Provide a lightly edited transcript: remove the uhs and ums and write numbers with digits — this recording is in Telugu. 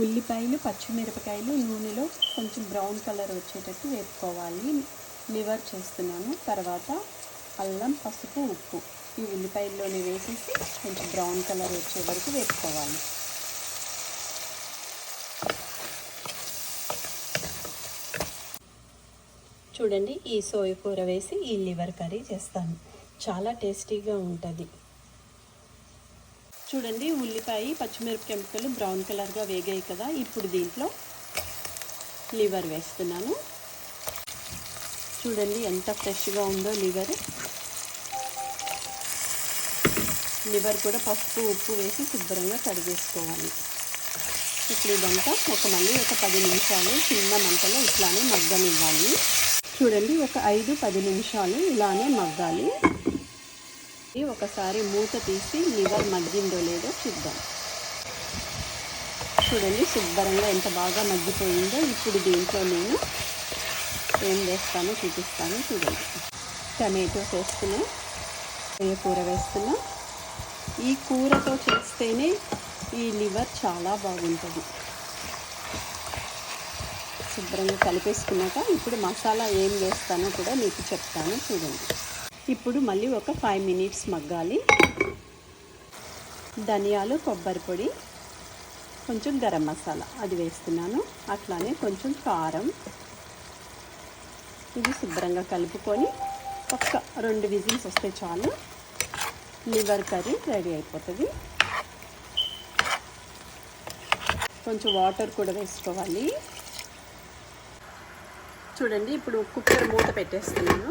ఉల్లిపాయలు పచ్చిమిరపకాయలు నూనెలో కొంచెం బ్రౌన్ కలర్ వచ్చేటట్టు వేపుకోవాలి. లివర్ చేస్తున్నాను. తర్వాత అల్లం, పసుపు, ఉప్పు ఈ ఉల్లిపాయల్లోనే వేసేసి కొంచెం బ్రౌన్ కలర్ వచ్చే వరకు వేపుకోవాలి. చూడండి, ఈ సోయ కూర వేసి ఈ లివర్ కర్రీ చేస్తాను. చాలా టేస్టీగా ఉంటుంది. చూడండి, ఉల్లిపాయ పచ్చిమిరపకాయ ముక్కలు బ్రౌన్ కలర్గా వేగాయి కదా. ఇప్పుడు దీంట్లో లివర్ వేస్తున్నాను. చూడండి ఎంత ఫ్రెష్గా ఉందో లివర్ కూడా పసుపు, ఉప్పు వేసి శుభ్రంగా కడిగేసుకోవాలి. ఇప్పుడు ఇదంతా మళ్ళీ ఒక 10 నిమిషాలు చిన్న మంటలో ఇట్లానే మగ్గనివ్వాలి. చూడండి, ఒక 5-10 నిమిషాలు ఇలానే మగ్గాలి. ఒకసారి మూత తీసి లివర్ మగ్గిందో లేదో చూద్దాం. చూడండి, శుభ్రంగా ఎంత బాగా మగ్గిపోయిందో. ఇప్పుడు దీంట్లో నేను ఏం వేస్తానో చూపిస్తాను. చూడండి, టమాటోస్ వేస్తున్నా, కూర వేస్తున్నా. ఈ కూరతో చేస్తేనే ఈ లివర్ చాలా బాగుంటుంది. శుభ్రంగా కలిపేసుకున్నాక ఇప్పుడు మసాలా ఏం వేస్తానో కూడా మీకు చెప్తాను. చూడండి, ఇప్పుడు మళ్ళీ ఒక 5 మినిట్స్ మగ్గాలి. ధనియాలు, కొబ్బరి పొడి, కొంచెం గరం మసాలా అది వేస్తున్నాను. అట్లానే కొంచెం కారం. ఇది శుభ్రంగా కలుపుకొని ఒక్క 2 విజిల్స్ వస్తే చాలు. లివర్ కర్రీ రెడీ అయిపోతుంది. కొంచెం వాటర్ కూడా వేసుకోవాలి. చూడండి, ఇప్పుడు కుక్కర్ మూత పెట్టేస్తున్నాను.